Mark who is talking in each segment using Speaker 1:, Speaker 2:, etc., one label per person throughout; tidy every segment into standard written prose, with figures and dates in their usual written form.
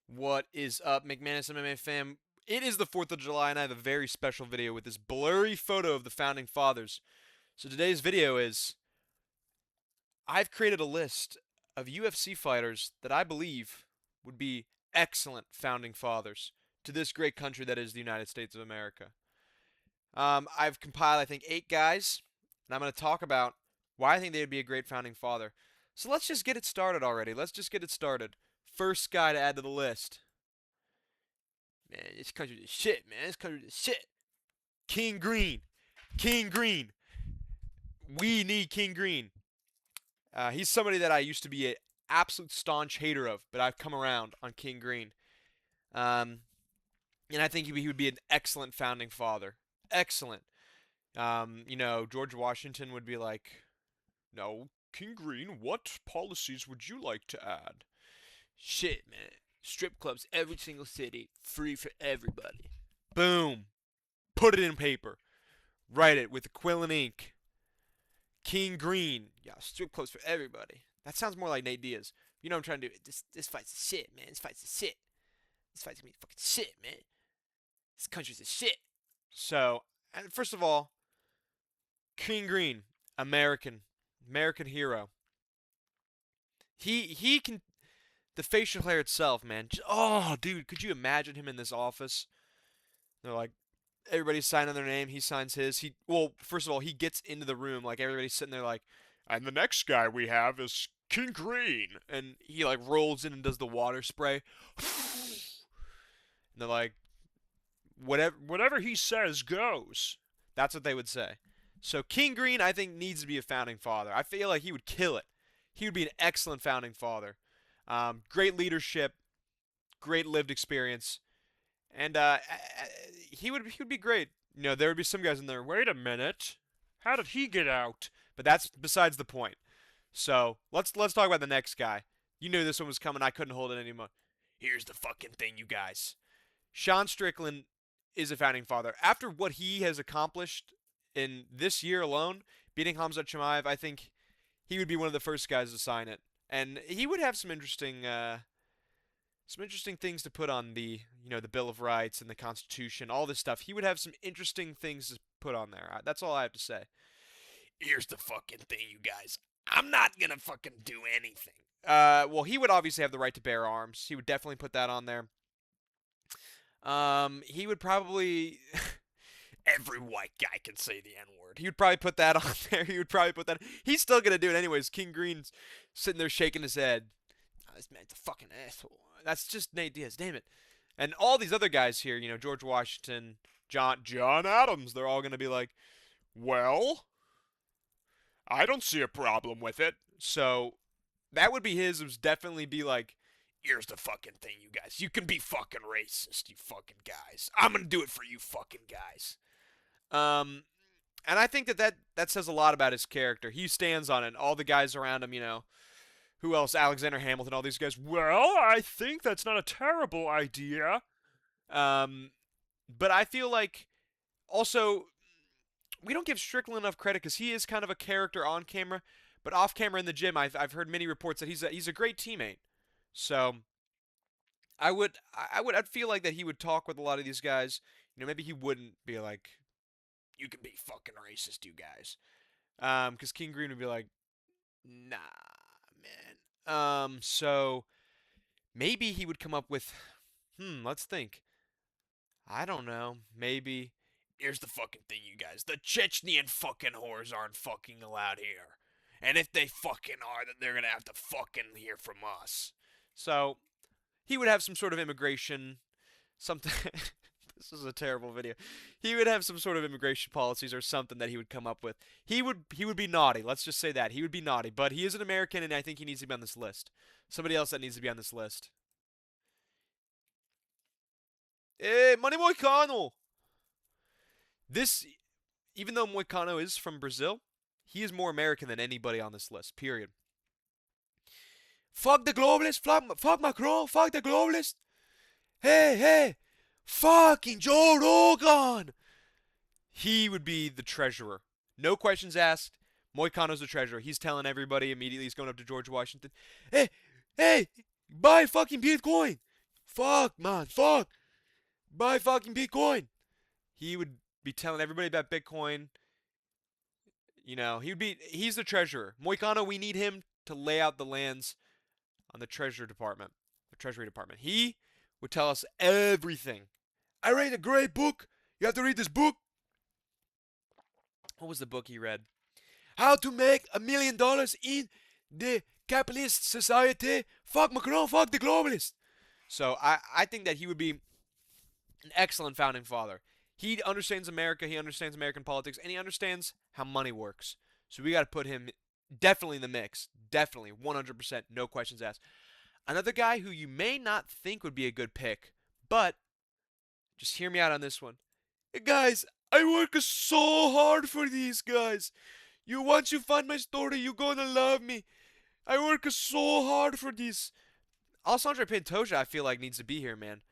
Speaker 1: What is up, McManusMMA fam? It is the 4th of July, and I have a very special video with this blurry photo of the Founding Fathers. So today's video is, I've created a list of UFC fighters that I believe would be excellent Founding Fathers to this great country that is the United States of America. I've compiled, I think, 8 guys, and I'm going to talk about why I think they would be a great Founding Father. So let's just get it started already. Let's just get it started. First guy to add to the list. Man, this country's a shit, man. This country's a shit. King Green. King Green. We need King Green. He's somebody that I used to be an absolute staunch hater of, but I've come around on King Green. Um, and I think he would be an excellent founding father. Excellent. George Washington would be like, no, King Green, what policies would you like to add? Shit, man. Strip clubs, every single city, free for everybody. Boom. Put it in paper. Write it with a quill and ink. King Green. Yeah, strip clubs for everybody. That sounds more like Nate Diaz. You know what I'm trying to do? This fight's a shit, man. This fight's a shit. This fight's gonna be fucking shit, man. This country's a shit. So, and first of all, King Green, American hero. He can the facial hair itself, man. Oh, dude, could you imagine him in this office? They're like, everybody's signing their name. He signs his. First of all, he gets into the room like everybody's sitting there like, and the next guy we have is King Green, and he like rolls in and does the water spray. And they're like, whatever he says goes. That's what they would say. So King Green, I think, needs to be a founding father. I feel like he would kill it. He would be an excellent founding father. Great leadership, great lived experience, and he would be great. You know, there would be some guys in there. Wait a minute, how did he get out? But that's besides the point. So let's talk about the next guy. You knew this one was coming. I couldn't hold it anymore. Here's the fucking thing, you guys. Sean Strickland is a founding father. After what he has accomplished in this year alone, beating Hamza Chimaev, I think he would be one of the first guys to sign it. And he would have some interesting things to put on the Bill of Rights and the Constitution, all this stuff. He would have some interesting things to put on there. That's all I have to say. Here's the fucking thing, you guys. I'm not gonna fucking do anything. Well, he would obviously have the right to bear arms. He would definitely put that on there. He would probably. Every white guy can say the N-word. He would probably put that on there. He would probably put that. He's still gonna do it anyways. King Green's sitting there shaking his head. Oh, this man's a fucking asshole. That's just Nate Diaz. Damn it. And all these other guys here, George Washington, John Adams, they're all gonna be like, well, I don't see a problem with it. So that would be his. It would definitely be like, here's the fucking thing, you guys. You can be fucking racist, you fucking guys. I'm gonna do it for you fucking guys. And I think that says a lot about his character. He stands on it. All the guys around him, who else? Alexander Hamilton, all these guys. Well, I think that's not a terrible idea. But I feel like also we don't give Strickland enough credit because he is kind of a character on camera, but off camera in the gym, I've heard many reports that he's a great teammate. So I'd feel like that he would talk with a lot of these guys. Maybe he wouldn't be like, you can be fucking racist, you guys. Because King Green would be like, nah, man. So maybe he would come up with, let's think. I don't know. Maybe. Here's the fucking thing, you guys. The Chechnyan fucking whores aren't fucking allowed here. And if they fucking are, then they're gonna have to fucking hear from us. So he would have some sort of immigration, something. This is a terrible video. He would have some sort of immigration policies or something that he would come up with. He would be naughty. Let's just say that. He would be naughty. But he is an American, and I think he needs to be on this list. Somebody else that needs to be on this list. Hey, Manny Moicano! This, even though Moicano is from Brazil, he is more American than anybody on this list, period. Fuck the globalists, fuck Macron, fuck the globalists. Hey, fucking Joe Rogan! He would be the treasurer. No questions asked. Moicano's the treasurer. He's telling everybody immediately. He's going up to George Washington. Hey, buy fucking Bitcoin. fuck, man, fuck, buy fucking Bitcoin. He would be telling everybody about Bitcoin. You know, he's the treasurer. Moicano, we need him to lay out the lands on the Treasury Department. The Treasury Department. He would tell us everything. I read a great book. You have to read this book. What was the book he read? How to make $1 million in the capitalist society. Fuck Macron, fuck the globalists. So I think that he would be an excellent founding father. He understands America, he understands American politics, and he understands how money works. So we got to put him definitely in the mix. Definitely, 100%, no questions asked. Another guy who you may not think would be a good pick, but just hear me out on this one. Hey guys, I work so hard for these guys. Once you find my story, you're gonna love me. I work so hard for these. Alessandro Pantoja, I feel like, needs to be here, man.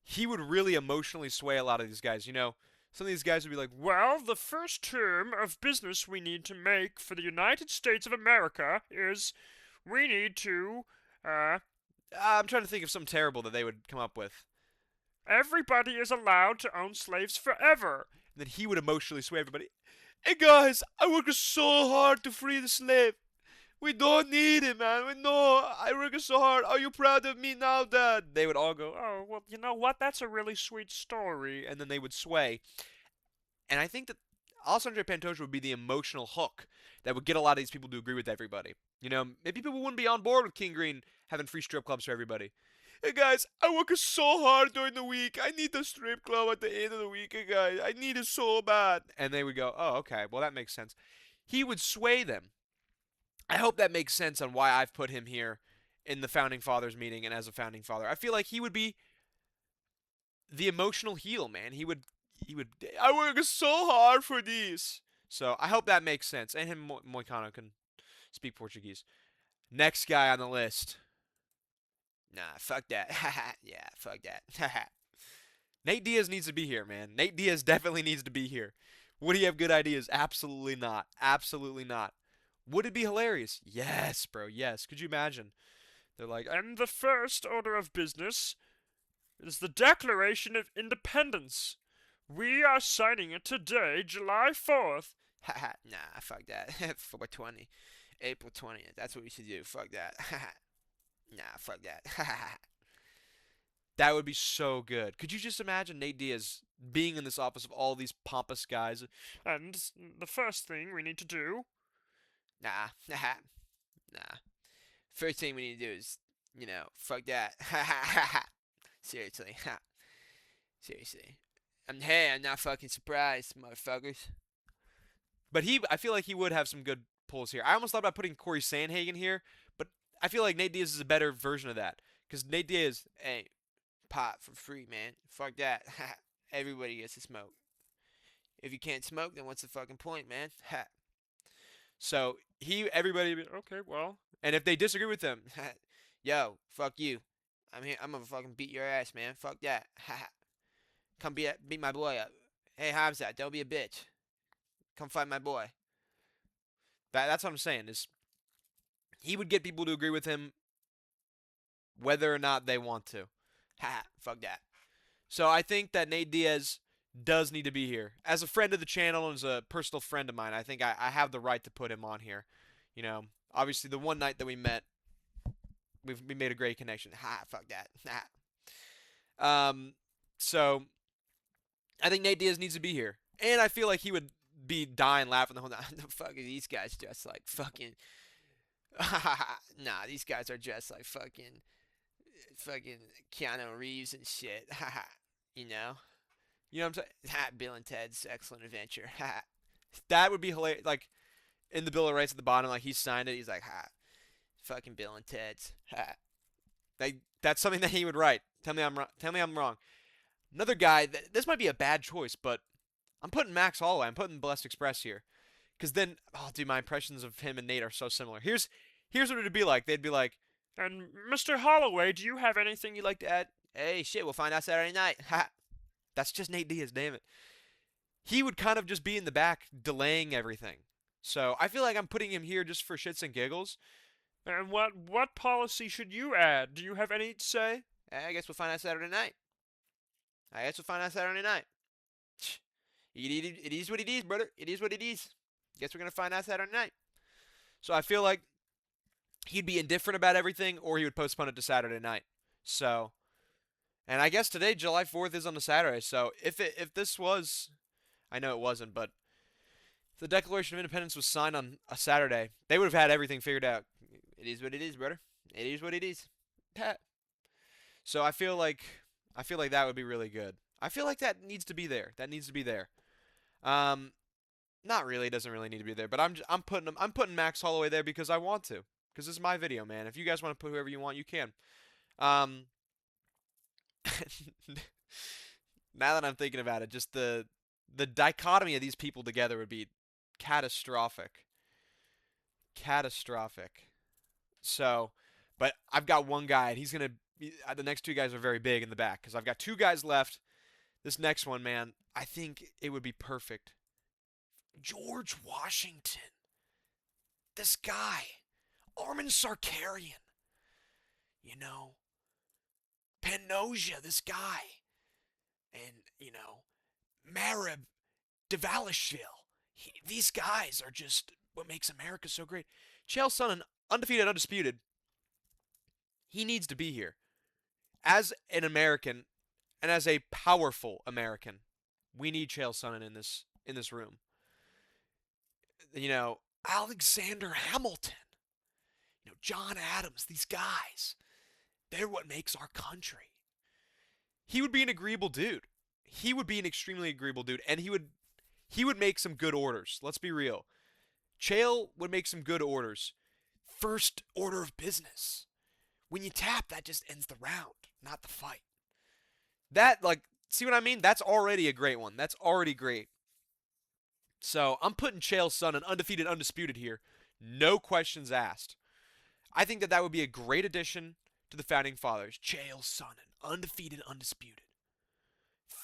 Speaker 1: He would really emotionally sway a lot of these guys. You know, some of these guys would be like,
Speaker 2: well, the first term of business we need to make for the United States of America is we need to,
Speaker 1: I'm trying to think of something terrible that they would come up with.
Speaker 2: Everybody is allowed to own slaves forever.
Speaker 1: And then he would emotionally sway everybody. Hey guys, I work so hard to free the slave. We don't need it, man. We know I work so hard. Are you proud of me now, Dad? They would all go,
Speaker 2: oh, well, you know what? That's a really sweet story.
Speaker 1: And then they would sway. And I think that Alessandro Pantoja would be the emotional hook that would get a lot of these people to agree with everybody. You know, maybe people wouldn't be on board with King Green having free strip clubs for everybody. Hey guys, I work so hard during the week. I need the strip club at the end of the week, hey guys. I need it so bad. And they would go, oh, okay, well, that makes sense. He would sway them. I hope that makes sense on why I've put him here in the Founding Fathers meeting and as a Founding Father. I feel like he would be the emotional heel, man. He would, I work so hard for these. So I hope that makes sense. And him, Moicano, can speak Portuguese. Next guy on the list. Nah, fuck that. Yeah, fuck that. Nate Diaz needs to be here, man. Nate Diaz definitely needs to be here. Would he have good ideas? Absolutely not. Absolutely not. Would it be hilarious? Yes, bro. Yes. Could you imagine? They're like,
Speaker 2: and the first order of business is the Declaration of Independence. We are signing it today, July 4th.
Speaker 1: Haha, nah, fuck that. 420. April 20th. That's what we should do. Fuck that. Nah, fuck that. That would be so good. Could you just imagine Nate Diaz being in this office of all these pompous guys?
Speaker 2: And the first thing we need to do...
Speaker 1: Nah. Nah. First thing we need to do is, you know, fuck that. Seriously. Seriously. Hey, I'm not fucking surprised, motherfuckers. But I feel like he would have some good pulls here. I almost thought about putting Corey Sandhagen here, but I feel like Nate Diaz is a better version of that. Because Nate Diaz, hey, pot for free, man. Fuck that. Everybody gets to smoke. If you can't smoke, then what's the fucking point, man? So everybody,
Speaker 2: okay, well.
Speaker 1: And if they disagree with him, yo, fuck you. I'm here. I'm gonna fucking beat your ass, man. Fuck that. Come beat my boy up. Hey, Hamzat, don't be a bitch. Come fight my boy. That's what I'm saying. Is he would get people to agree with him, whether or not they want to. Fuck that. So I think that Nate Diaz does need to be here. As a friend of the channel and as a personal friend of mine, I think I have the right to put him on here. You know, obviously the one night that we met, we made a great connection. Fuck that. So I think Nate Diaz needs to be here. And I feel like he would be dying laughing the whole time. The fuck are these guys dressed like fucking... Nah, these guys are dressed like fucking Keanu Reeves and shit. You know? You know what I'm saying? Bill and Ted's Excellent Adventure. That would be hilarious. Like, in the Bill of Rights at the bottom, like, he signed it. He's like, fucking Bill and Ted's. Like, that's something that he would write. Tell me I'm wrong. Another guy, this might be a bad choice, but I'm putting Max Holloway. I'm putting Blessed Express here. Because then, oh, dude, my impressions of him and Nate are so similar. Here's what it'd be like. They'd be like,
Speaker 2: and Mr. Holloway, do you have anything you'd like to add?
Speaker 1: Hey, shit, we'll find out Saturday night. That's just Nate Diaz, damn it. He would kind of just be in the back delaying everything. So I feel like I'm putting him here just for shits and giggles.
Speaker 2: And what policy should you add? Do you have any to say?
Speaker 1: I guess we'll find out Saturday night. I guess we'll find out Saturday night. It is what it is, brother. It is what it is. Guess we're gonna find out Saturday night. So I feel like he'd be indifferent about everything, or he would postpone it to Saturday night. So, and I guess today, July 4th, is on a Saturday. So if this was, I know it wasn't, but if the Declaration of Independence was signed on a Saturday, they would have had everything figured out. It is what it is, brother. It is what it is. So I feel like that would be really good. I feel like that needs to be there. That needs to be there. Um, Not really. It doesn't really need to be there. But I'm putting Max Holloway there because I want to. Because this is my video, man. If you guys want to put whoever you want, you can. Um, Now that I'm thinking about it, just the dichotomy of these people together would be catastrophic. Catastrophic. So, but I've got one guy, and he's gonna. The next two guys are very big in the back because I've got two guys left. This next one, man, I think it would be perfect. George Washington. This guy. Armin Sarkarian. You know, Panosia, this guy. And, Marib Devalishvili. These guys are just what makes America so great. Chael Sonnen, undefeated, undisputed. He needs to be here. As an American, and as a powerful American, we need Chael Sonnen in this room. Alexander Hamilton, John Adams, these guys, they're what makes our country. He would be an agreeable dude. He would be an extremely agreeable dude, and he would make some good orders. Let's be real. Chael would make some good orders. First order of business. When you tap, that just ends the round, not the fight. See what I mean? That's already a great one. That's already great. So I'm putting Chael Sonnen undefeated, undisputed here. No questions asked. I think that would be a great addition to the Founding Fathers. Chael Sonnen, undefeated, undisputed.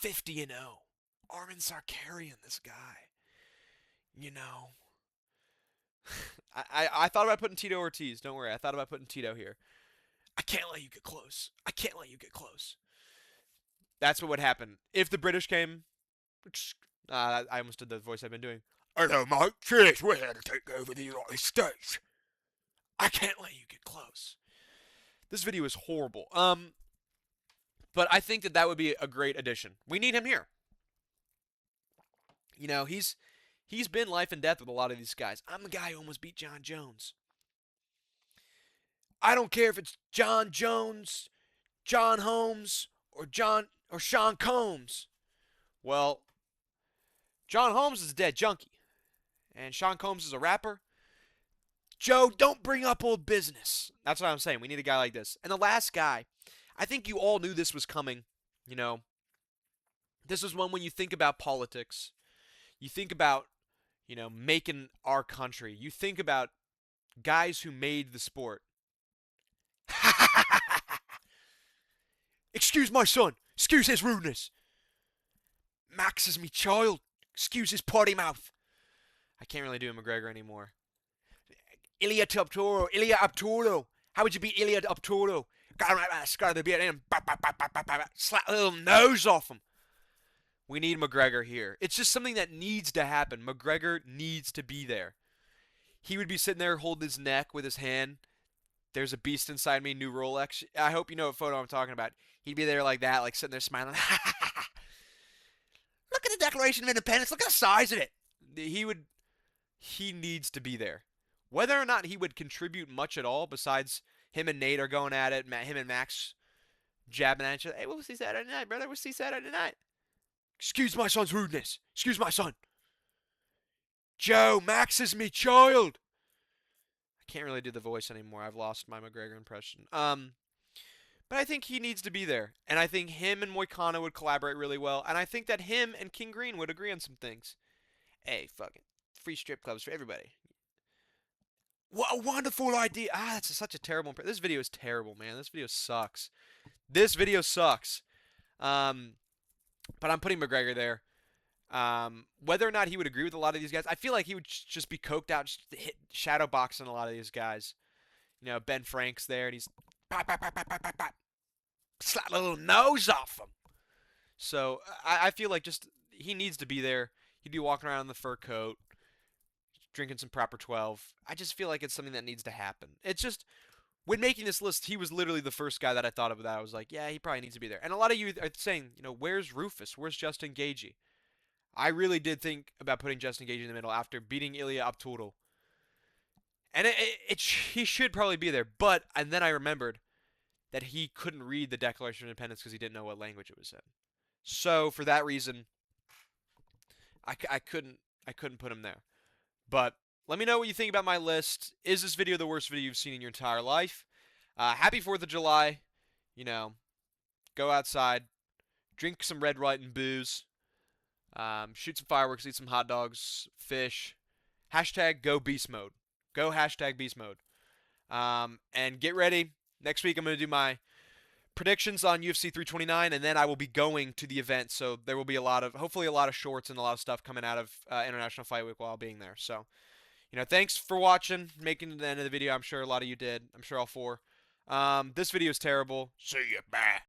Speaker 1: 50-0. Armin Sarkarian, this guy. I thought about putting Tito Ortiz. Don't worry. I thought about putting Tito here. I can't let you get close. I can't let you get close. That's what would happen. If the British came... I almost did the voice I've been doing. Hello, Mike. Cheers. We're here to take over the United States. I can't let you get close. This video is horrible. But I think that would be a great addition. We need him here. He's been life and death with a lot of these guys. I'm the guy who almost beat John Jones. I don't care if it's John Jones, John Holmes, or Sean Combs. Well, John Holmes is a dead junkie, and Sean Combs is a rapper. Joe, don't bring up old business. That's what I'm saying. We need a guy like this. And the last guy, I think you all knew this was coming. This is one when you think about politics. You think about, making our country. You think about guys who made the sport. Excuse my son. Excuse his rudeness. Max is me child. Excuse his potty mouth. I can't really do a McGregor anymore. Ilya Abturo. How would you beat Ilya Abturo? Got the beat in. Slap a little nose off him. We need McGregor here. It's just something that needs to happen. McGregor needs to be there. He would be sitting there holding his neck with his hand. There's a beast inside me, new Rolex. I hope you know what photo I'm talking about. He'd be there like that, like sitting there smiling. Look at the Declaration of Independence. Look at the size of it. He needs to be there. Whether or not he would contribute much at all, besides him and Nate are going at it, him and Max jabbing at each other. Hey, we'll see Saturday night, brother. We'll see Saturday night. Excuse my son's rudeness. Excuse my son. Joe, Max is me child. I can't really do the voice anymore. I've lost my McGregor impression. But I think he needs to be there. And I think him and Moicano would collaborate really well. And I think that him and King Green would agree on some things. Hey, fucking free strip clubs for everybody. What a wonderful idea. That's such a terrible impression. This video is terrible, man. This video sucks. This video sucks. But I'm putting McGregor there. Whether or not he would agree with a lot of these guys, I feel like he would just be coked out, just hit shadow boxing a lot of these guys. Ben Frank's there, and he's pop, pop, pop, pop, pop, pop, pop. slap a little nose off him. So I feel like just he needs to be there. He'd be walking around in the fur coat, drinking some proper 12. I just feel like it's something that needs to happen. It's just when making this list, he was literally the first guy that I thought of that I was like, yeah, he probably needs to be there. And a lot of you are saying, where's Rufus? Where's Justin Gaethje? I really did think about putting Justin Gaethje in the middle after beating Ilya Abdul. And he should probably be there. And then I remembered that he couldn't read the Declaration of Independence because he didn't know what language it was in. So for that reason, I couldn't put him there. But let me know what you think about my list. Is this video the worst video you've seen in your entire life? Happy 4th of July. Go outside, drink some red, white, and booze. Shoot some fireworks, eat some hot dogs, fish. Hashtag go beast mode. Go hashtag beast mode. And get ready. Next week I'm going to do my predictions on UFC 329, and then I will be going to the event. So there will be hopefully a lot of shorts and a lot of stuff coming out of International Fight Week while being there. So, thanks for watching, making it to the end of the video. I'm sure a lot of you did. I'm sure all four. This video is terrible. See ya, bye.